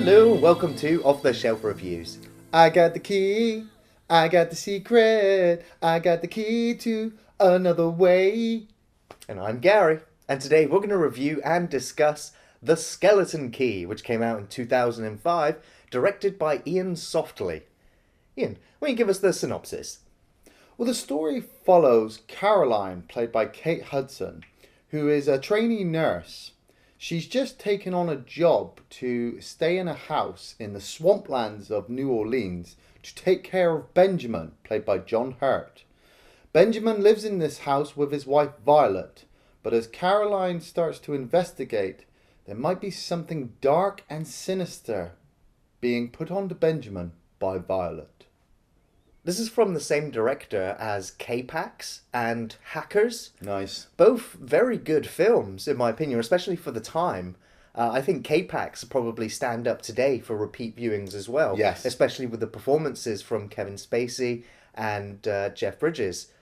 Hello, welcome to Off the Shelf Reviews. I got the key, I got the secret, I got the key to another way. And I'm Gary, and today we're going to review and discuss The Skeleton Key, which came out in 2005, directed by Iain Softley. Iain, why don't you give us the synopsis? Well, the story follows Caroline, played by Kate Hudson, who is a trainee nurse. She's just taken on a job to stay in a house in the swamplands of New Orleans to take care of Benjamin, played by John Hurt. Benjamin lives in this house with his wife Violet, but as Caroline starts to investigate, there might be something dark and sinister being put onto Benjamin by Violet. This is from the same director as K-PAX and Hackers. Nice. Both very good films, in my opinion, especially for the time. I think K-PAX probably stand up today for repeat viewings as well. Yes. Especially with the performances from Kevin Spacey and Jeff Bridges.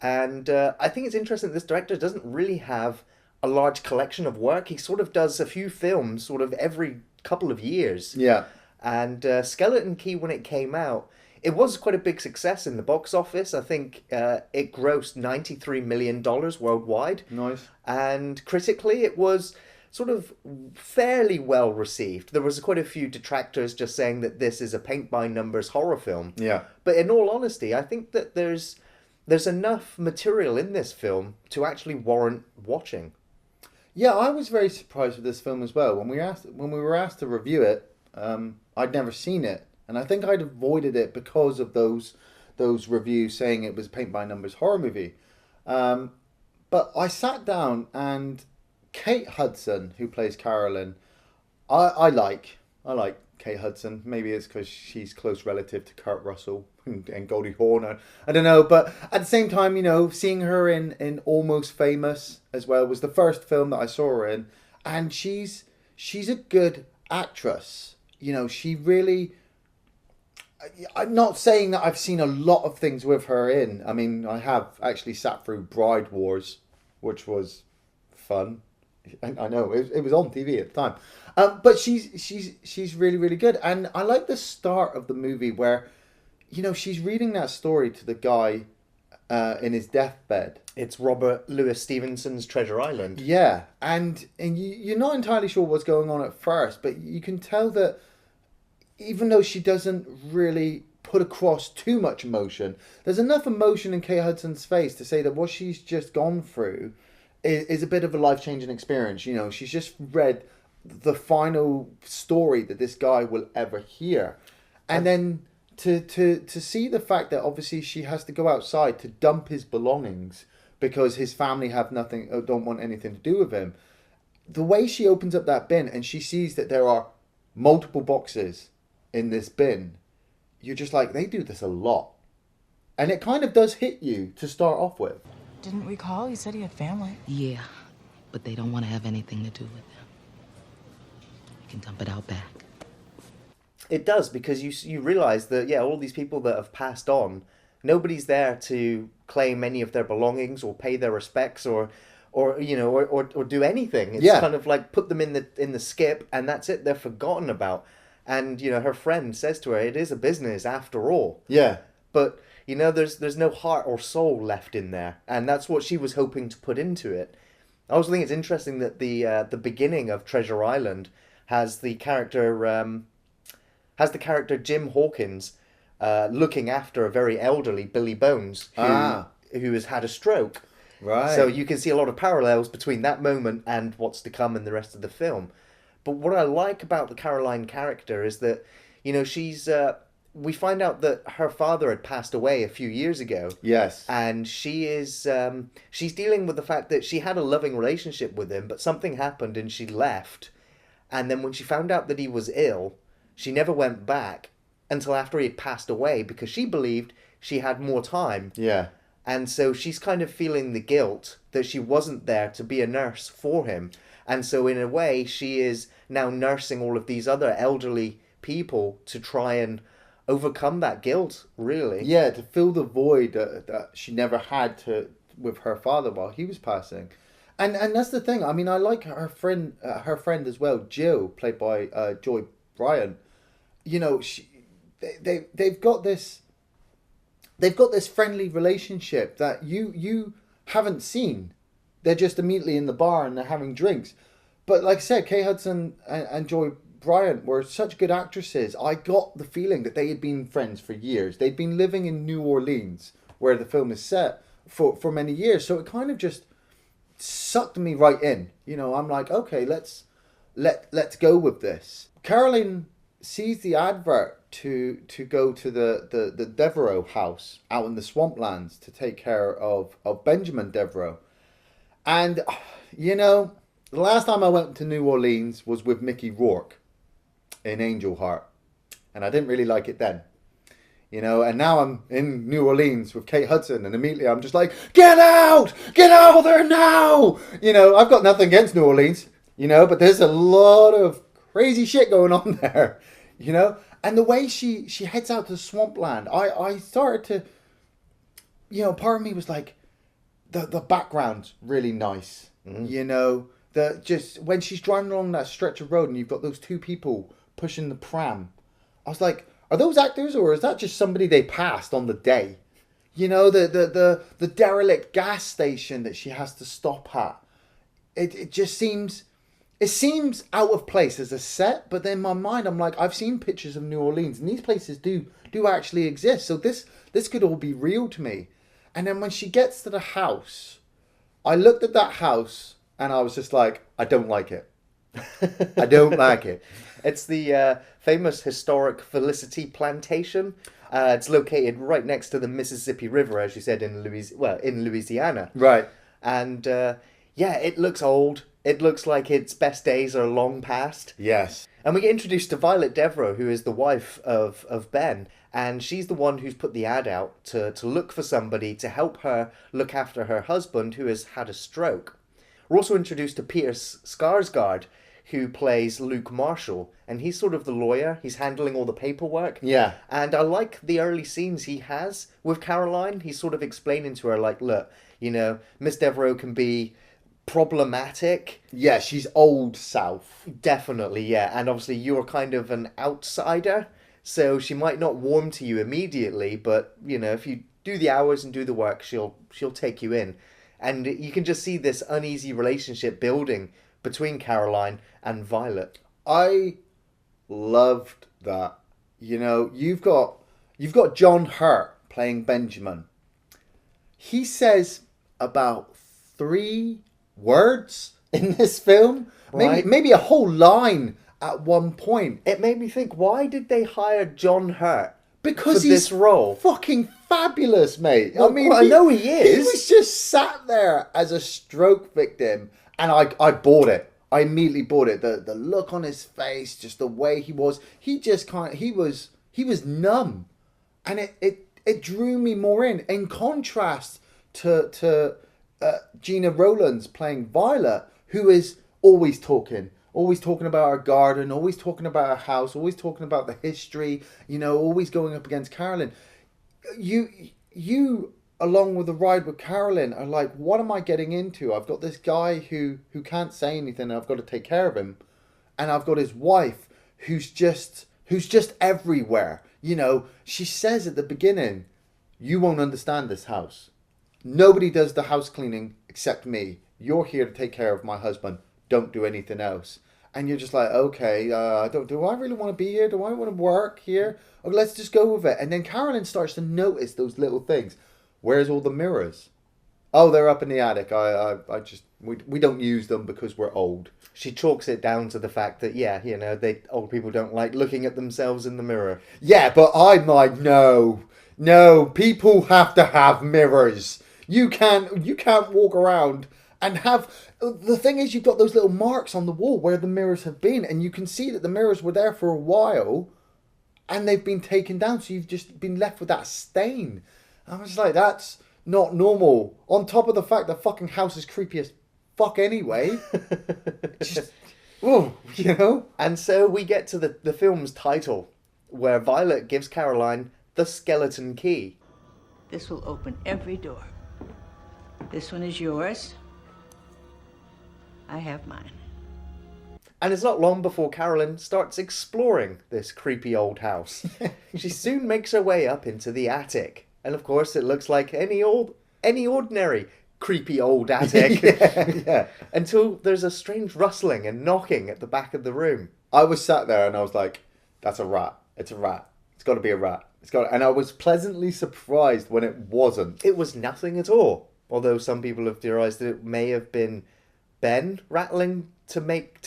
And I think it's interesting that this director doesn't really have a large collection of work. He sort of does a few films sort of every couple of years. Yeah. And Skeleton Key, when it came out, it was quite a big success in the box office. I think it grossed $93 million worldwide. Nice. And critically, it was sort of fairly well received. There was quite a few detractors just saying that this is a paint-by-numbers horror film. Yeah. But in all honesty, I think that there's enough material in this film to actually warrant watching. Yeah, I was very surprised with this film as well. When we were asked to review it, I'd never seen it. And I think I'd avoided it because of those reviews saying it was a paint-by-numbers horror movie. But I sat down and Kate Hudson, who plays Carolyn, I like Kate Hudson. Maybe it's because she's close relative to Kurt Russell and Goldie Hawn. I don't know. But at the same time, you know, seeing her in Almost Famous as well was the first film that I saw her in. And she's a good actress. You know, she really... I'm not saying that I've seen a lot of things with her in. I mean, I have actually sat through Bride Wars, which was fun. I know it was on TV at the time, but she's really, really good. And I like the start of the movie where, you know, she's reading that story to the guy in his deathbed. It's Robert Louis Stevenson's Treasure Island. Yeah, and you're not entirely sure what's going on at first, but you can tell that. Even though she doesn't really put across too much emotion, there's enough emotion in Kate Hudson's face to say that what she's just gone through is a bit of a life-changing experience. You know, she's just read the final story that this guy will ever hear. And then to see the fact that obviously she has to go outside to dump his belongings because his family have nothing, or don't want anything to do with him. The way she opens up that bin and she sees that there are multiple boxes in this bin, you're just like, they do this a lot. And it kind of does hit you to start off with. Didn't we call? You said he had family. Yeah, but they don't want to have anything to do with them. You can dump it out back. It does, because you realise that, yeah, all these people that have passed on, nobody's there to claim any of their belongings or pay their respects or you know, or do anything. It's kind of like put them in the skip and that's it, they're forgotten about. And, you know, her friend says to her, it is a business after all. Yeah. But, you know, there's no heart or soul left in there. And that's what she was hoping to put into it. I also think it's interesting that the beginning of Treasure Island has the character Jim Hawkins looking after a very elderly Billy Bones who has had a stroke. Right. So you can see a lot of parallels between that moment and what's to come in the rest of the film. But what I like about the Caroline character is that, you know, we find out that her father had passed away a few years ago. Yes. And she's dealing with the fact that she had a loving relationship with him, but something happened and she left. And then when she found out that he was ill, she never went back until after he had passed away because she believed she had more time. Yeah. And so she's kind of feeling the guilt that she wasn't there to be a nurse for him. And so in a way, she is now nursing all of these other elderly people to try and overcome that guilt, really. Yeah, to fill the void that she never had with her father while he was passing. And that's the thing. I mean, I like her friend as well, Jill, played by Joy Brian, you know, they've got this friendly relationship that you haven't seen. They're just immediately in the bar and they're having drinks. But like I said, Kate Hudson and Joy Bryant were such good actresses. I got the feeling that they had been friends for years. They'd been living in New Orleans, where the film is set, for many years. So it kind of just sucked me right in. You know, I'm like, okay, let's go with this. Caroline sees the advert to go to the Devereaux house out in the swamplands to take care of Benjamin Devereaux. And, you know, the last time I went to New Orleans was with Mickey Rourke in Angel Heart. And I didn't really like it then. You know, and now I'm in New Orleans with Kate Hudson, and immediately I'm just like, get out there now. You know, I've got nothing against New Orleans, you know, but there's a lot of crazy shit going on there, you know. And the way she heads out to swampland, I started to, you know, part of me was like, the background's really nice, you know. Just when she's driving along that stretch of road and you've got those two people pushing the pram, I was like, are those actors or is that just somebody they passed on the day? You know, the derelict gas station that she has to stop at. It just seems out of place as a set, but then in my mind I'm like, I've seen pictures of New Orleans and these places do actually exist. So this could all be real to me. And then when she gets to the house, I looked at that house and I was just like, I don't like it. I don't like it. It's the famous historic Felicity Plantation. It's located right next to the Mississippi River, as you said, in Louisiana. Right. And yeah, it looks old. It looks like its best days are long past. Yes. And we get introduced to Violet Devereaux, who is the wife of Ben. And she's the one who's put the ad out to look for somebody to help her look after her husband, who has had a stroke. We're also introduced to Peter Sarsgaard, who plays Luke Marshall, and he's sort of the lawyer. He's handling all the paperwork. Yeah. And I like the early scenes he has with Caroline. He's sort of explaining to her, like, look, you know, Miss Devereaux can be problematic. Yeah, she's old South. Definitely, yeah. And obviously you're kind of an outsider, so she might not warm to you immediately, but, you know, if you do the hours and do the work, she'll take you in. And you can just see this uneasy relationship building between Caroline and Violet. I loved that. You know, you've got John Hurt playing Benjamin. He says about 3 words in this film. Right. Maybe a whole line at one point. It made me think, why did they hire John Hurt Because for this role? Fucking fabulous, mate. Well, I mean, I know he is. He was just sat there as a stroke victim, and I bought it. I immediately bought it. The look on his face, just the way he was. He was numb, and it drew me more in contrast to Gena Rowlands playing Violet, who is always talking about our garden, always talking about our house, always talking about the history, you know, always going up against Carolyn. You along with the ride with Carolyn are like, what am I getting into? I've got this guy who can't say anything and I've got to take care of him. And I've got his wife who's just everywhere. You know, she says at the beginning, you won't understand this house. Nobody does the house cleaning except me. You're here to take care of my husband. Don't do anything else. And you're just like, okay, do I really want to be here? Do I want to work here? Oh, let's just go with it. And then Carolyn starts to notice those little things. Where's all the mirrors? Oh, they're up in the attic. We don't use them because we're old. She chalks it down to the fact that, yeah, you know, old people don't like looking at themselves in the mirror. Yeah, but I'm like, no, people have to have mirrors. You can't walk around and have... The thing is, you've got those little marks on the wall where the mirrors have been, and you can see that the mirrors were there for a while, and they've been taken down, so you've just been left with that stain. I was like, that's not normal. On top of the fact that fucking house is creepy as fuck anyway. Just, oh, you know? And so we get to the film's title, where Violet gives Caroline the skeleton key. This will open every door. This one is yours. I have mine. And it's not long before Carolyn starts exploring this creepy old house. She soon makes her way up into the attic. And of course it looks like any ordinary creepy old attic. Yeah. Until there's a strange rustling and knocking at the back of the room. I was sat there and I was like, that's a rat. It's a rat. It's got to be a rat. And I was pleasantly surprised when it wasn't. It was nothing at all. Although some people have theorized that it may have been Ben rattling to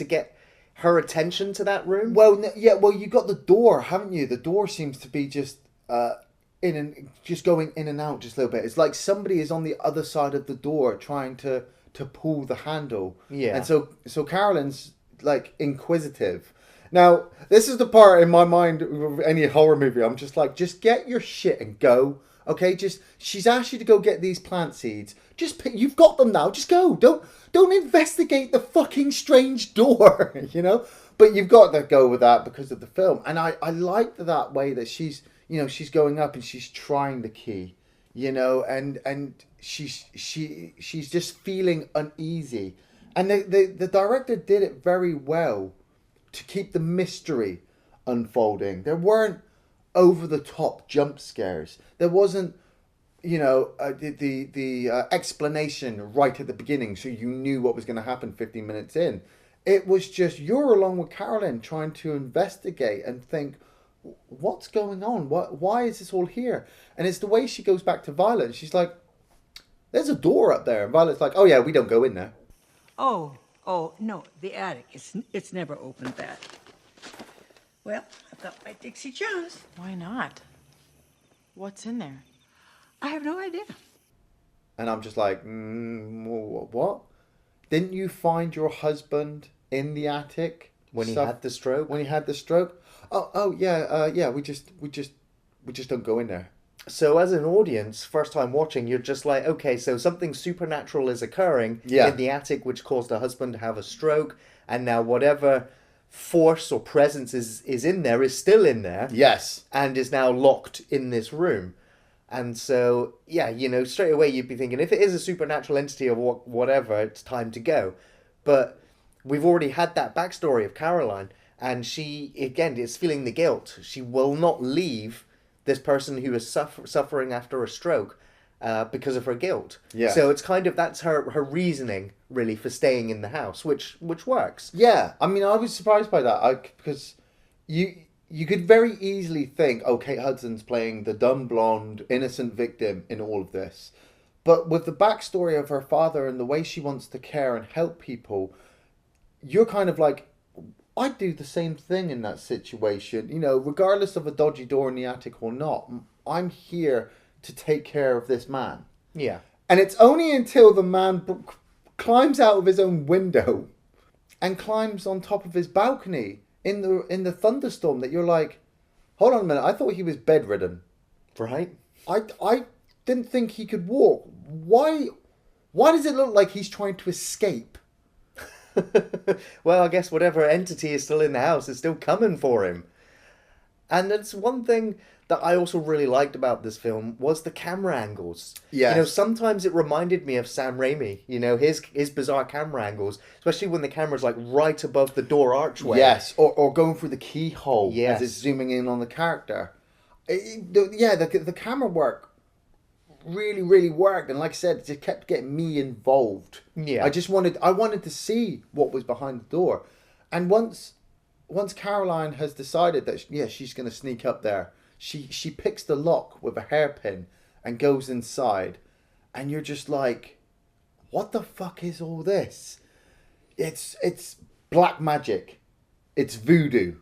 get her attention to that room. Well, yeah. Well, you got the door, haven't you? The door seems to be just just going in and out just a little bit. It's like somebody is on the other side of the door trying to pull the handle. Yeah. And so Carolyn's like inquisitive. Now, this is the part in my mind of any horror movie. I'm just like, just get your shit and go. Okay, she's asked you to go get these plant seeds. You've got them now. Just go. Don't investigate the fucking strange door, you know. But you've got to go with that because of the film. And I liked that way that she's going up and she's trying the key, you know, and she's just feeling uneasy. And the director did it very well to keep the mystery unfolding. There weren't over the top jump scares. There wasn't, the explanation right at the beginning, so you knew what was going to happen 15 minutes in. It was just you're along with Carolyn trying to investigate and think, what's going on? Why is this all here? And it's the way she goes back to Violet. And she's like, "There's a door up there." And Violet's like, "Oh yeah, we don't go in there." Oh, no, the attic. It's never opened that. Well, I've got my Dixie Jones. Why not? What's in there? I have no idea. And I'm just like, what? Didn't you find your husband in the attic When he had the stroke? When he had the stroke? Oh yeah. We just don't go in there. So as an audience, first time watching, you're just like, okay, so something supernatural is occurring Yeah. in the attic, which caused a husband to have a stroke, and now whatever force or presence is in there is still in there. Yes. And is now locked in this room. And so, yeah, straight away you'd be thinking, if it is a supernatural entity or whatever, it's time to go. But we've already had that backstory of Caroline, and she, again, is feeling the guilt. She will not leave this person who is suffering after a stroke because of her guilt. Yeah. So it's kind of, that's her reasoning, really, for staying in the house, which works. Yeah, I mean, I was surprised by that because you could very easily think, oh, Kate Hudson's playing the dumb blonde innocent victim in all of this, but with the backstory of her father and the way she wants to care and help people, you're kind of like, I'd do the same thing in that situation, regardless of a dodgy door in the attic or not. I'm here to take care of this man. Yeah. And it's only until the man climbs out of his own window and climbs on top of his balcony in the thunderstorm that you're like, hold on a minute, I thought he was bedridden. Right? I didn't think he could walk. Why does it look like he's trying to escape? Well, I guess whatever entity is still in the house is still coming for him. And it's one thing that I also really liked about this film was the camera angles. Yes. Sometimes it reminded me of Sam Raimi, his bizarre camera angles, especially when the camera's like right above the door archway. Yes, or going through the keyhole Yes. as it's zooming in on the character. The camera work really, really worked, and like I said, it kept getting me involved. Yeah. I wanted to see what was behind the door. And once Caroline has decided that she's going to sneak up there, she picks the lock with a hairpin and goes inside, and you're just like, what the fuck is all this? It's black magic. It's voodoo.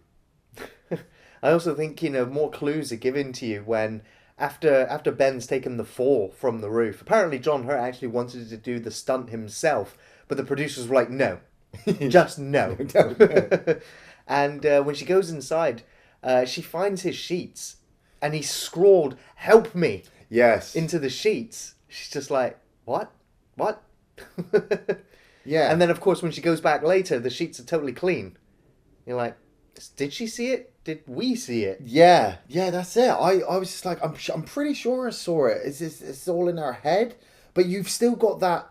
I also think, more clues are given to you when after Ben's taken the fall from the roof. Apparently John Hurt actually wanted to do the stunt himself, but the producers were like, no. Just no. And when she goes inside, she finds his sheets, and he's scrawled, "Help me," Yes. into the sheets. She's just like, what? Yeah. And then, of course, when she goes back later, the sheets are totally clean. You're like, did she see it? Did we see it? Yeah, that's it. I was just like, I'm pretty sure I saw it. It's all in her head, but you've still got that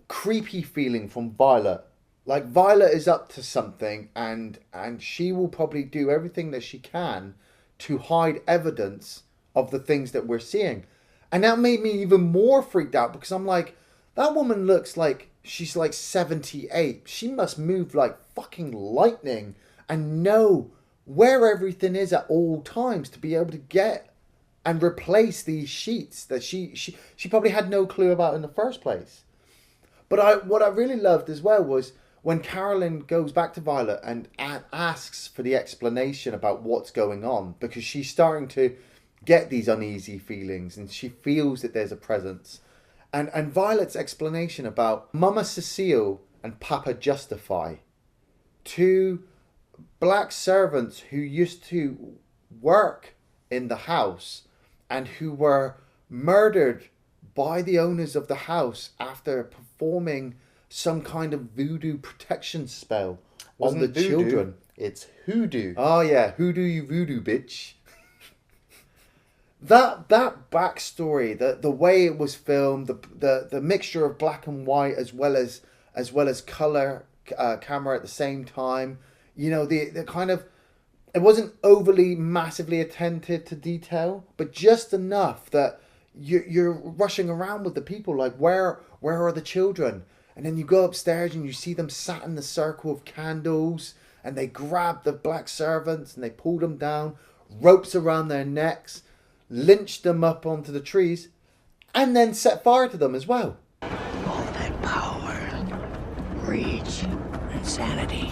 creepy feeling from Violet like Violet is up to something, and she will probably do everything that she can to hide evidence of the things that we're seeing. And that made me even more freaked out, because I'm like, that woman looks like she's like 78. She must move like fucking lightning and know where everything is at all times to be able to get and replace these sheets that she probably had no clue about in the first place. But what I really loved as well was when Carolyn goes back to Violet and asks for the explanation about what's going on, because she's starting to get these uneasy feelings and she feels that there's a presence. And Violet's explanation about Mama Cecile and Papa Justify, two black servants who used to work in the house and who were murdered by the owners of the house after performing some kind of voodoo protection spell on the voodoo, children. It's hoodoo. Oh yeah, hoodoo you voodoo bitch. That backstory, the way it was filmed, the mixture of black and white as well as color camera at the same time. You know, the kind of, it wasn't overly massively attentive to detail, but just enough that you're rushing around with the people, like where are the children? And then you go upstairs and you see them sat in the circle of candles, and they grab the black servants and they pull them down, ropes around their necks, lynch them up onto the trees, and then set fire to them as well. All that power, reach, insanity.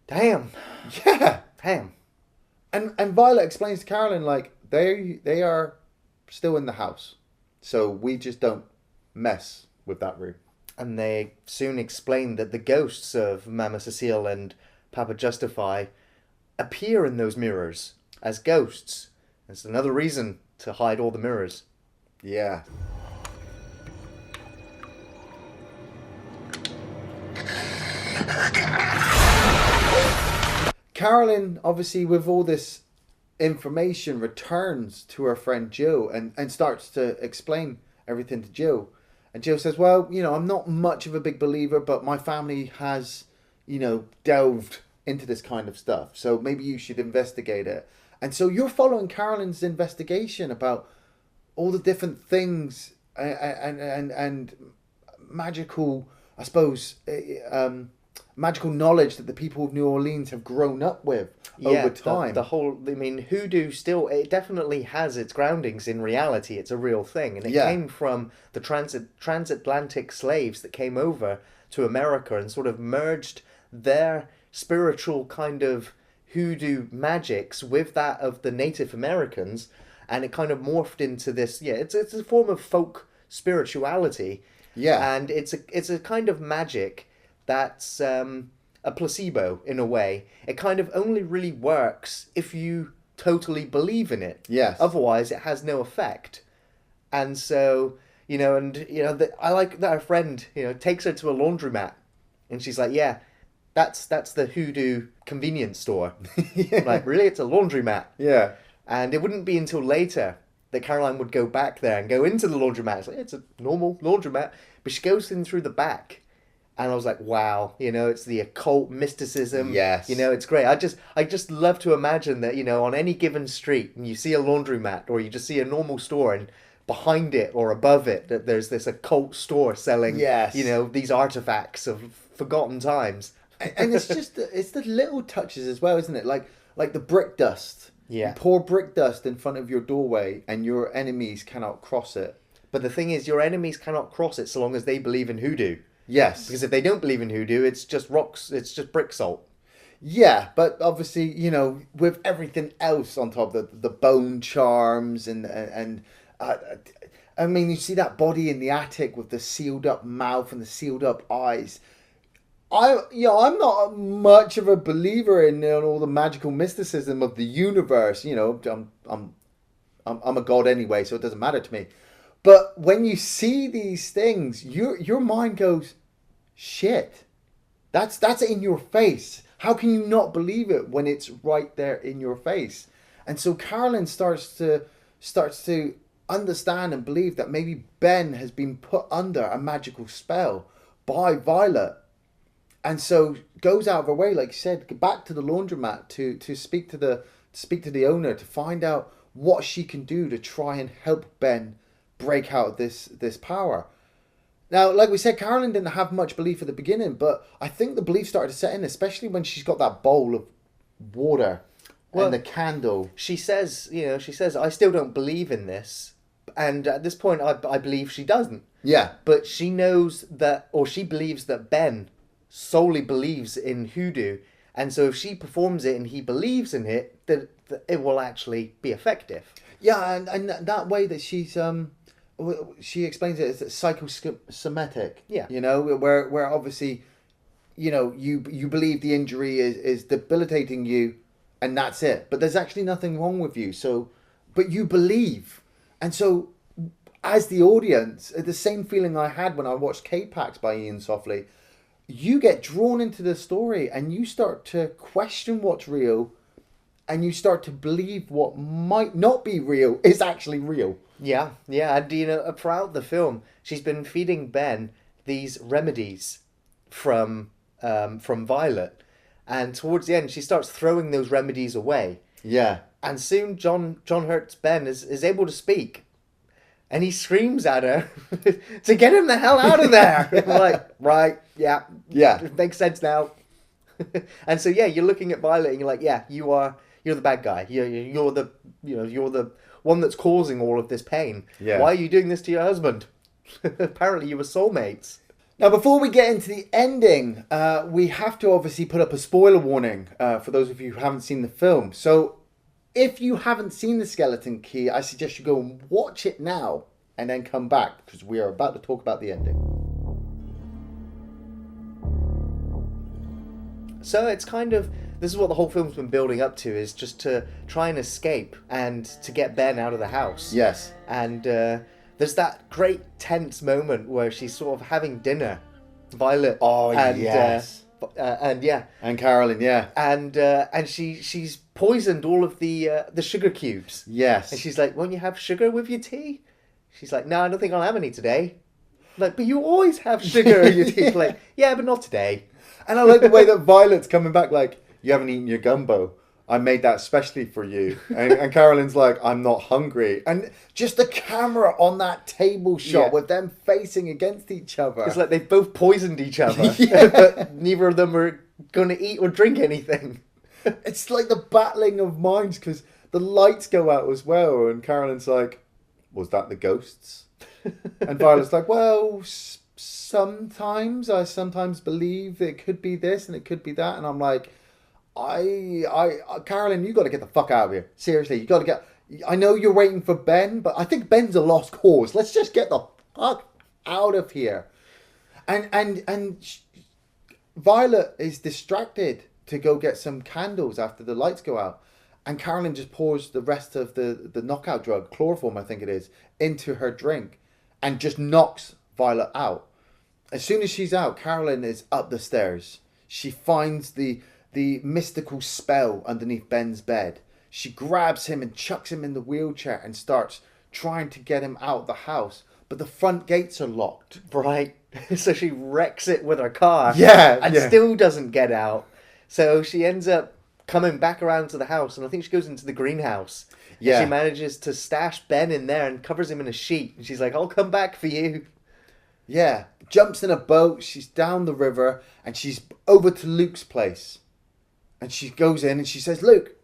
Damn. Yeah. Damn. And Violet explains to Carolyn, like, they are still in the house, so we just don't mess with that room. And they soon explain that the ghosts of Mama Cecile and Papa Justify appear in those mirrors as ghosts. That's another reason to hide all the mirrors. Yeah. Carolyn, obviously, with all this information, returns to her friend Jill and starts to explain everything to Jill. And Jill says, well, you know, I'm not much of a big believer, but my family has, you know, delved into this kind of stuff. So maybe you should investigate it. And so you're following Carolyn's investigation about all the different things and magical, I suppose, magical knowledge that the people of New Orleans have grown up with over time. The whole, I mean, hoodoo still, it definitely has its groundings in reality. It's a real thing. And it came from the transatlantic slaves that came over to America and sort of merged their spiritual kind of hoodoo magics with that of the Native Americans. And it kind of morphed into this, it's a form of folk spirituality. Yeah. And it's a kind of magic that's a placebo in a way. It kind of only really works if you totally believe in it. Yes. Otherwise, it has no effect. And so, I like that her friend, takes her to a laundromat, and she's like, yeah, that's the hoodoo convenience store. Yeah. Like, really? It's a laundromat. Yeah. And it wouldn't be until later that Caroline would go back there and go into the laundromat. It's like, it's a normal laundromat. But she goes in through the back. And I was like, wow, it's the occult mysticism. Yes. It's great. I just love to imagine that, on any given street, and you see a laundromat or you just see a normal store, and behind it or above it, that there's this occult store selling, these artifacts of forgotten times. And it's just, it's the little touches as well, isn't it? Like the brick dust. Yeah. You pour brick dust in front of your doorway and your enemies cannot cross it. But the thing is, your enemies cannot cross it so long as they believe in hoodoo. Yes. Because if they don't believe in hoodoo, it's just rocks, it's just brick salt. Yeah, but obviously, with everything else on top, the bone charms and I mean, you see that body in the attic with the sealed up mouth and the sealed up eyes. I'm not much of a believer in all the magical mysticism of the universe. I'm a god anyway, so it doesn't matter to me. But when you see these things, your mind goes, shit, that's in your face. How can you not believe it when it's right there in your face? And so Carolyn starts to understand and believe that maybe Ben has been put under a magical spell by Violet. And so goes out of her way, like you said, back to the laundromat to speak to the owner to find out what she can do to try and help Ben break out of this power. Now, like we said, Carolyn didn't have much belief at the beginning, but I think the belief started to set in, especially when she's got that bowl of water and the candle. She says, I still don't believe in this. And at this point, I believe she doesn't. Yeah. But she knows that, or she believes that Ben solely believes in hoodoo. And so if she performs it and he believes in it, that it will actually be effective. Yeah, and that way that she explains it as psychosomatic. Yeah. Where obviously, you believe the injury is debilitating you and that's it. But there's actually nothing wrong with you. But you believe. And so as the audience, the same feeling I had when I watched K-PAX by Iain Softley, you get drawn into the story and you start to question what's real and you start to believe what might not be real is actually real. Yeah. And, throughout the film, she's been feeding Ben these remedies from Violet. And towards the end, she starts throwing those remedies away. Yeah. And soon John Hurt's Ben is able to speak. And he screams at her to get him the hell out of there. I'm like, right, yeah. It makes sense now. And so, you're looking at Violet and you're like, yeah, you're the bad guy. You're the one that's causing all of this pain. Yeah. Why are you doing this to your husband? Apparently you were soulmates. Now, before we get into the ending, we have to obviously put up a spoiler warning for those of you who haven't seen the film. So, if you haven't seen The Skeleton Key, I suggest you go and watch it now and then come back because we are about to talk about the ending. So it's kind of, this is what the whole film's been building up to, is just to try and escape and to get Ben out of the house. Yes. And there's that great tense moment where she's sort of having dinner, Violet. Oh, and, yes. And Carolyn, yeah. And she's poisoned all of the sugar cubes. Yes. And she's like, won't you have sugar with your tea? She's like, no, I don't think I'll have any today. I'm like, but you always have sugar in your tea. Like, yeah, but not today. And I like the way that Violet's coming back like, you haven't eaten your gumbo. I made that specially for you. And Carolyn's like, I'm not hungry. And just the camera on that table shot with them facing against each other. It's like they've both poisoned each other. But neither of them are going to eat or drink anything. It's like the battling of minds because the lights go out as well. And Carolyn's like, was that the ghosts? And Violet's like, well, I sometimes believe it could be this and it could be that. And I'm like, Carolyn, you got to get the fuck out of here. Seriously, you got to get. I know you're waiting for Ben, but I think Ben's a lost cause. Let's just get the fuck out of here. And Violet is distracted to go get some candles after the lights go out, and Carolyn just pours the rest of the knockout drug, chloroform, I think it is, into her drink, and just knocks Violet out. As soon as she's out, Carolyn is up the stairs. She finds the mystical spell underneath Ben's bed. She grabs him and chucks him in the wheelchair and starts trying to get him out of the house. But the front gates are locked. Right. So she wrecks it with her car. Yeah. And still doesn't get out. So she ends up coming back around to the house. And I think she goes into the greenhouse. Yeah. And she manages to stash Ben in there and covers him in a sheet. And she's like, I'll come back for you. Yeah. Jumps in a boat. She's down the river. And she's over to Luke's place. And she goes in and she says, Luke,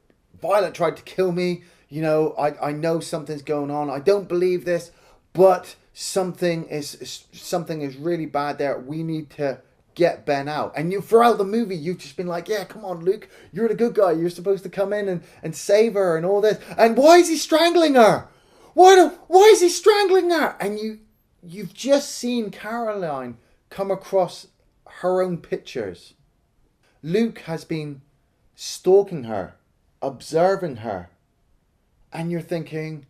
Violet tried to kill me. You know, I know something's going on. I don't believe this. But something is really bad there. We need to get Ben out. And throughout the movie, you've just been like, yeah, come on, Luke. You're the good guy. You're supposed to come in and save her and all this. And why is he strangling her? Why is he strangling her? And you've just seen Caroline come across her own pictures. Luke has been stalking her, observing her. And you're thinking,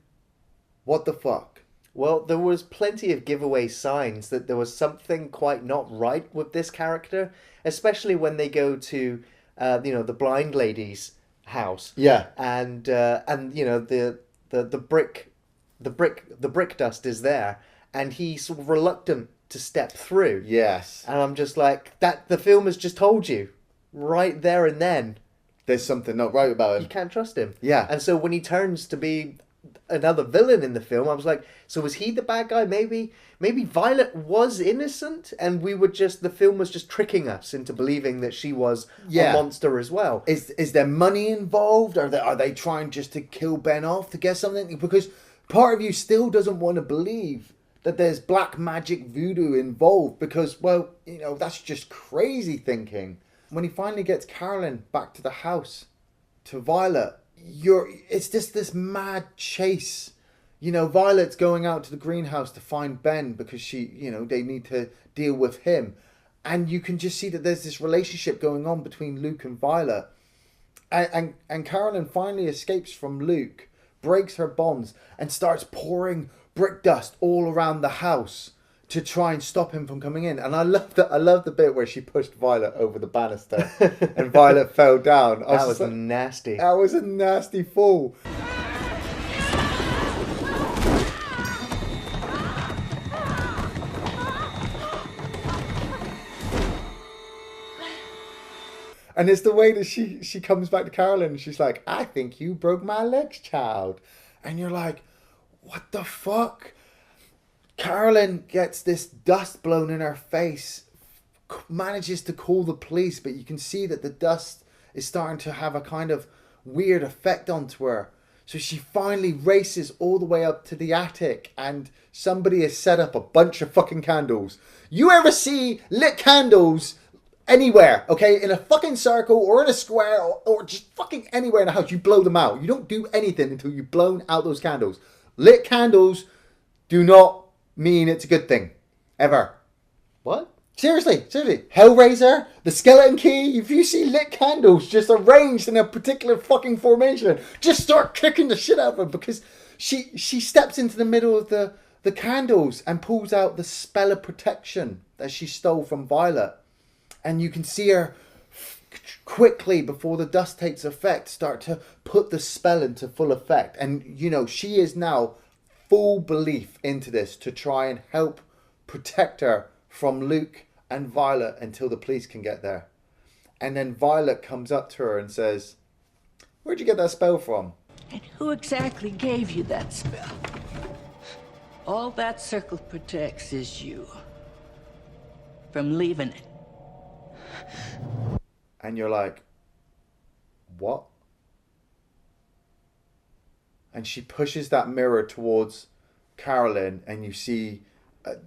what the fuck? Well, there was plenty of giveaway signs that there was something quite not right with this character, especially when they go to, the blind lady's house. Yeah. And the brick the brick dust is there, and he's sort of reluctant to step through. Yes. And I'm just like, that the film has just told you right there and then There's something not right about you him. can't trust him. Yeah. And so when he turns to be another villain in the film, I was like, so was he the bad guy? Maybe Violet was innocent, and the film was just tricking us into believing that she was a monster as well. Is there money involved? Are they trying just to kill Ben off to get something? Because part of you still doesn't want to believe that there's black magic voodoo involved, because, well, you know, that's just crazy thinking. When he finally gets Carolyn back to the house, to Violet, it's just this mad chase. You know, Violet's going out to the greenhouse to find Ben because they need to deal with him. And you can just see that there's this relationship going on between Luke and Violet. And Carolyn finally escapes from Luke, breaks her bonds, and starts pouring brick dust all around the house to try and stop him from coming in. And I love the bit where she pushed Violet over the banister and Violet fell down. That was nasty. That was a nasty fall. And it's the way that she comes back to Carolyn and she's like, I think you broke my legs, child. And you're like, what the fuck? Carolyn gets this dust blown in her face, manages to call the police, but you can see that the dust is starting to have a kind of weird effect onto her. So she finally races all the way up to the attic, and somebody has set up a bunch of fucking candles. You ever see lit candles anywhere, okay? In a fucking circle or in a square or just fucking anywhere in the house, you blow them out. You don't do anything until you've blown out those candles. Lit candles do not mean it's a good thing. Ever. What? Seriously. Hellraiser, the Skeleton Key, if you see lit candles just arranged in a particular fucking formation, just start kicking the shit out of them, because she steps into the middle of the candles and pulls out the spell of protection that she stole from Violet. And you can see her quickly, before the dust takes effect, start to put the spell into full effect. And, you know, she is now full belief into this to try and help protect her from Luke and Violet until the police can get there. And then Violet comes up to her and says, where'd you get that spell from? And who exactly gave you that spell? All that circle protects is you from leaving it. And you're like, what? And she pushes that mirror towards Carolyn, and you see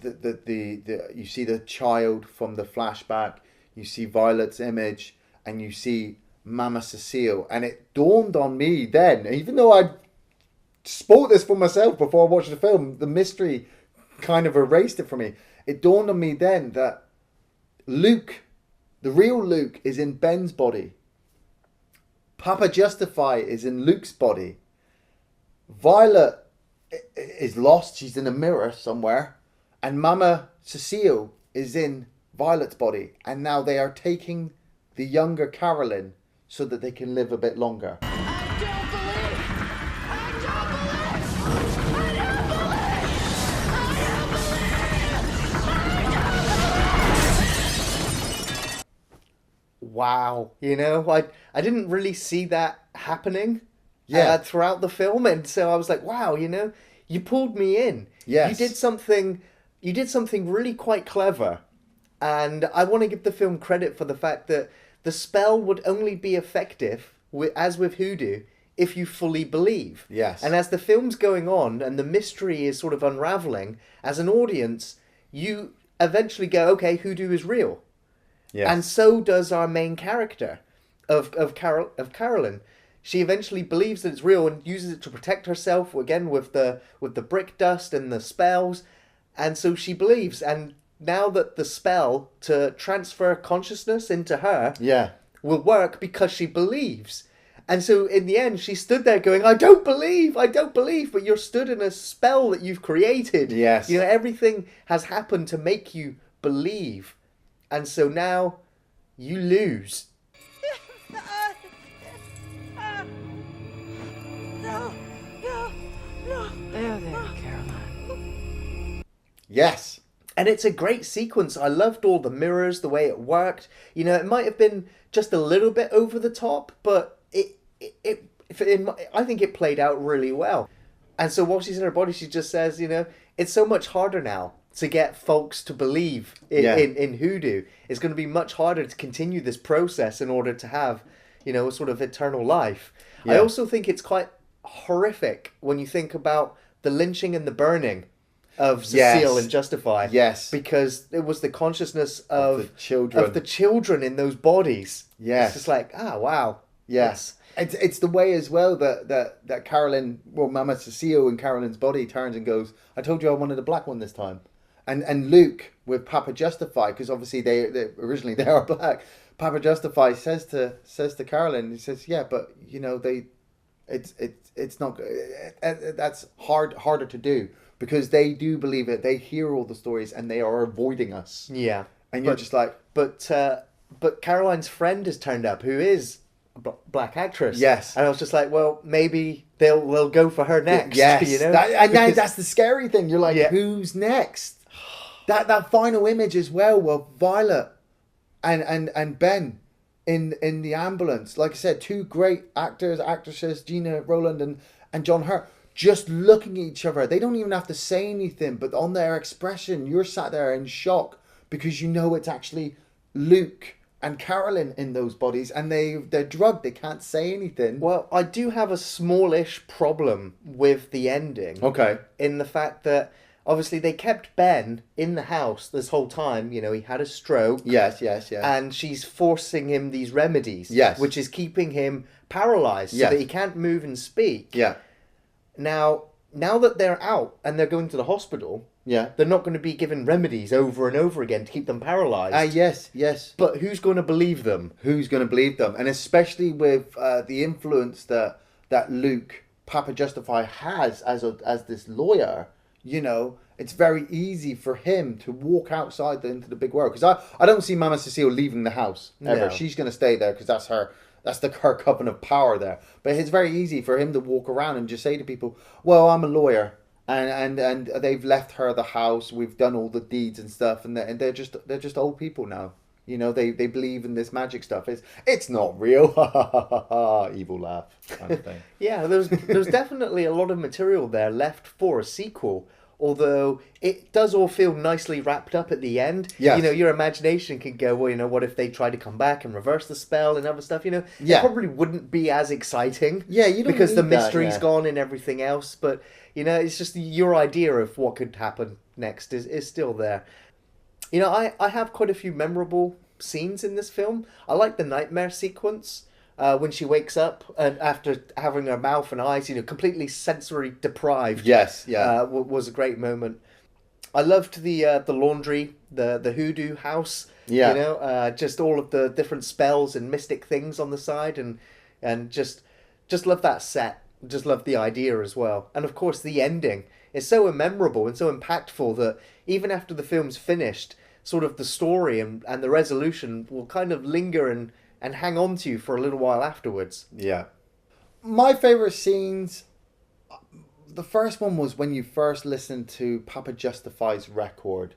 you see the child from the flashback. You see Violet's image, and you see Mama Cecile. And it dawned on me then, even though I spoke this for myself before I watched the film, the mystery kind of erased it for me. It dawned on me then that Luke, the real Luke, is in Ben's body. Papa Justify is in Luke's body. Violet is lost. She's in a mirror somewhere. And Mama Cecile is in Violet's body. And now they are taking the younger Carolyn so that they can live a bit longer. Wow. You know, I didn't really see that happening throughout the film. And so I was like, wow, you know, you pulled me in. Yes. You did something really quite clever. And I want to give the film credit for the fact that the spell would only be effective, as with hoodoo, if you fully believe. Yes. And as the film's going on and the mystery is sort of unraveling, as an audience, you eventually go, okay, hoodoo is real. Yes. And so does our main character of Carolyn. She eventually believes that it's real and uses it to protect herself, again with the brick dust and the spells. And so she believes. And now that the spell to transfer consciousness into her will work because she believes. And so in the end, she stood there going, I don't believe. But you're stood in a spell that you've created. Yes. You know, everything has happened to make you believe. And so now you lose. No. there, Caroline. Yes. And it's a great sequence. I loved all the mirrors, the way it worked. You know, it might have been just a little bit over the top, but I think it played out really well. And so while she's in her body, she just says, you know, it's so much harder now to get folks to believe in hoodoo. It's going to be much harder to continue this process in order to have, you know, a sort of eternal life. Yeah. I also think it's quite horrific when you think about the lynching and the burning of Cecile and Justify. Yes. Because it was the consciousness of the children in those bodies. Yes. It's just like, wow. Yes. It's the way as well that Carolyn, well, Mama Cecile in Carolyn's body turns and goes, I told you I wanted a black one this time. And Luke with Papa Justify, because obviously they originally they are black. Papa Justify says to Carolyn, he says, yeah, but you know it's not, that's harder to do. Because they do believe it, they hear all the stories, and they are avoiding us. Yeah, and you're just like, but Caroline's friend has turned up, who is a black actress. Yes, and I was just like, well, maybe they'll go for her next. Yes, you know, that's the scary thing. You're like, who's next? That final image as well, where Violet and Ben in the ambulance, like I said, two great actresses, Gena Rowland and John Hurt. Just looking at each other. They don't even have to say anything, but on their expression, you're sat there in shock because you know it's actually Luke and Carolyn in those bodies, and they're drugged. They can't say anything. Well, I do have a smallish problem with the ending. Okay. In the fact that obviously they kept Ben in the house this whole time. You know, he had a stroke. Yes. And she's forcing him these remedies. Yes. Which is keeping him paralyzed so that he can't move and speak. Yeah. Now that they're out and they're going to the hospital, they're not going to be given remedies over and over again to keep them paralyzed. Yes. But who's going to believe them? Who's going to believe them? And especially with the influence that Luke, Papa Justify, has as this lawyer, you know, it's very easy for him to walk outside into the big world. Because I don't see Mama Cecile leaving the house ever. No. She's going to stay there because that's her. That's the her coven of power there. But it's very easy for him to walk around and just say to people, well, I'm a lawyer and they've left her the house. We've done all the deeds and stuff. And they're just old people now. You know, they believe in this magic stuff. It's not real. Evil laugh kind of thing. Yeah, there's definitely a lot of material there left for a sequel. Although it does all feel nicely wrapped up at the end. Yes. You know, your imagination can go, well, you know, what if they try to come back and reverse the spell and other stuff, you know? Yeah. It probably wouldn't be as exciting. Yeah, you don't because need the that, mystery's gone and everything else. But, you know, it's just your idea of what could happen next is still there. You know, I have quite a few memorable scenes in this film. I like the nightmare sequence. When she wakes up and after having her mouth and eyes, you know, completely sensory deprived. Yes, yeah. Was a great moment. I loved the laundry, the hoodoo house. Yeah. You know, just all of the different spells and mystic things on the side, and just love that set. Just love the idea as well. And of course, the ending is so memorable and so impactful that even after the film's finished, sort of the story and the resolution will kind of linger and hang on to you for a little while afterwards. Yeah. My favourite scenes, the first one was when you first listened to Papa Justify's record.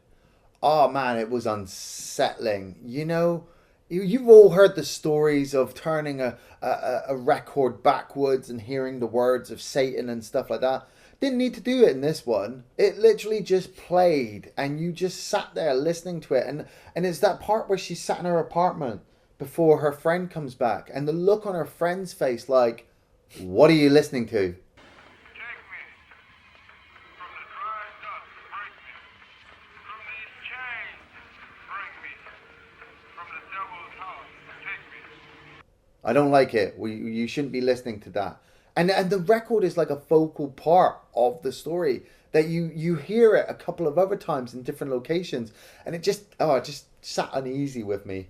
Oh man, it was unsettling. You know, you've all heard the stories of turning a record backwards and hearing the words of Satan and stuff like that. Didn't need to do it in this one. It literally just played and you just sat there listening to it. And it's that part where she sat in her apartment before her friend comes back, and the look on her friend's face like, what are you listening to? Take me from the dry dust, break me from these chains, bring me from the devil's house, take me. I don't like it. You shouldn't be listening to that. And the record is like a focal part of the story that you hear it a couple of other times in different locations, and it just sat uneasy with me.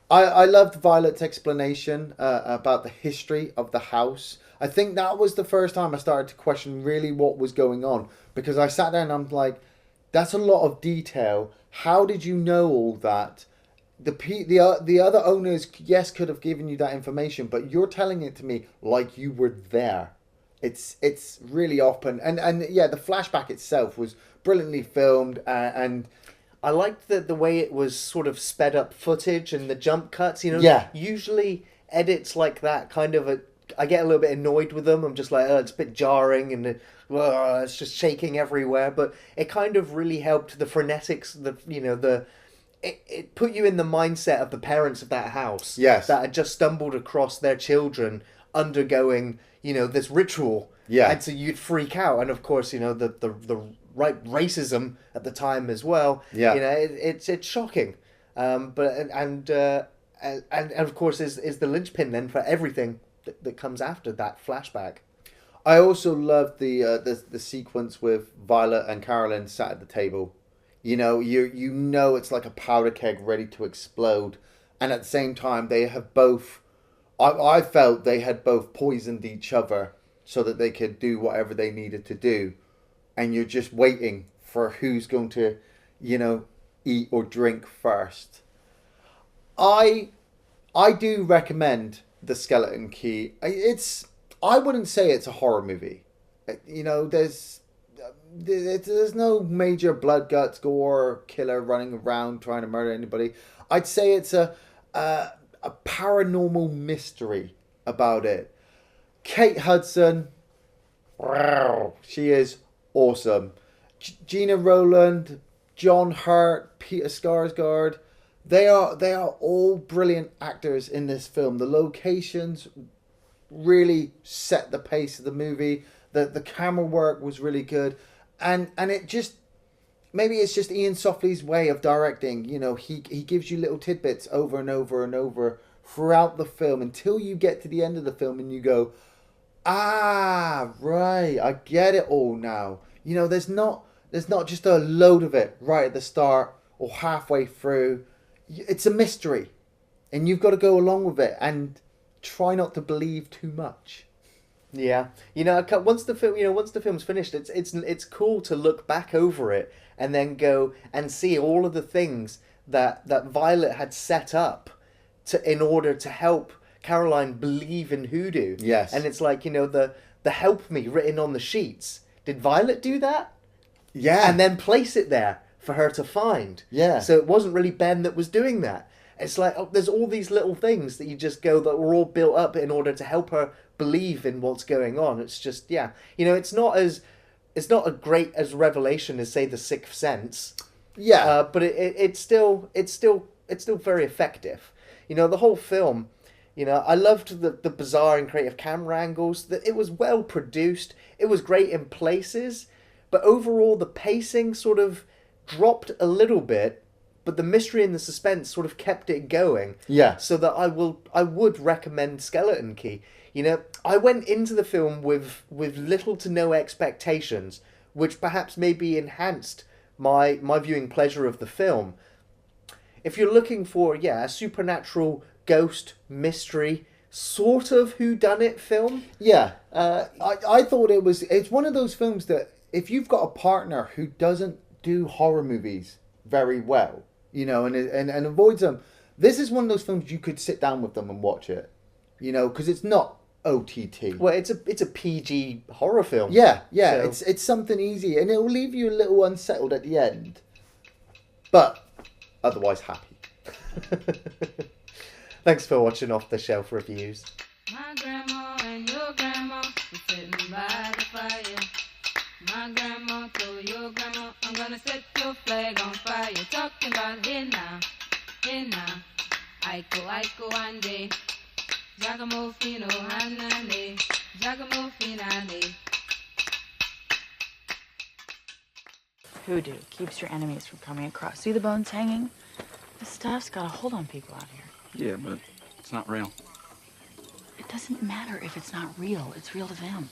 I loved Violet's explanation about the history of the house. I think that was the first time I started to question really what was going on, because I sat there and I'm like, that's a lot of detail. How did you know all that? The other owners, yes, could have given you that information, but you're telling it to me like you were there. It's really open, and yeah, the flashback itself was brilliantly filmed, and I liked the way it was sort of sped up footage and the jump cuts. Yeah. Usually edits like that I get a little bit annoyed with them. I'm just like, oh, it's a bit jarring and it's just shaking everywhere. But it kind of really helped the frenetics. It put you in the mindset of the parents of that house. Yes. That had just stumbled across their children undergoing this ritual. Yeah. And so you'd freak out, and of course the right racism at the time as well. Yeah. It's shocking, but of course is the linchpin then for everything that comes after that flashback. I also loved the sequence with Violet and Carolyn sat at the table. You know it's like a powder keg ready to explode, and at the same time they have both. I felt they had both poisoned each other so that they could do whatever they needed to do, and you're just waiting for who's going to, eat or drink first. I do recommend The Skeleton Key. I wouldn't say it's a horror movie. There's no major blood, guts, gore, killer running around trying to murder anybody. I'd say it's a paranormal mystery about it. Kate Hudson, she is awesome. Gena Rowland, John Hurt, Peter Sarsgaard, they are all brilliant actors in this film. The locations really set the pace of the movie. The camera work was really good, and it just, maybe it's just Iain Softley's way of directing. He gives you little tidbits over and over and over throughout the film until you get to the end of the film and you go, right, I get it all now. There's not just a load of it right at the start or halfway through. It's a mystery, and you've got to go along with it and try not to believe too much. Yeah, once the film's finished, it's cool to look back over it and then go and see all of the things that Violet had set up in order to help Caroline believe in hoodoo. Yes. And it's like, the help me written on the sheets. Did Violet do that? Yeah. And then place it there for her to find. Yeah. So it wasn't really Ben that was doing that. It's like, there's all these little things that you just go that were all built up in order to help her believe in what's going on. It's just, yeah. It's not as great as revelation as, say, The Sixth Sense. Yeah. But it's still very effective. The whole film, I loved the bizarre and creative camera angles. That it was well produced. It was great in places, but overall the pacing sort of dropped a little bit. But the mystery and the suspense sort of kept it going. Yeah. So that I would recommend Skeleton Key. I went into the film with little to no expectations, which perhaps maybe enhanced my viewing pleasure of the film. If you're looking for, a supernatural ghost mystery sort of whodunit film. Yeah. I thought it's one of those films that if you've got a partner who doesn't do horror movies very well, and avoids them, this is one of those films you could sit down with them and watch it, because it's not OTT. Well, it's a PG horror film. Yeah, So- it's something easy, and it will leave you a little unsettled at the end, but otherwise happy. Thanks for watching Off the Shelf Reviews. My grandma and your grandma were sitting by the fire. My grandma told your grandma, I'm gonna set your flag on fire. Talking about hey now, Aiko ande, Jagamo fino hanane, Jagamo finane. Hoodoo keeps your enemies from coming across. See the bones hanging? This stuff's got a hold on people out here. Yeah, but it's not real. It doesn't matter if it's not real. It's real to them.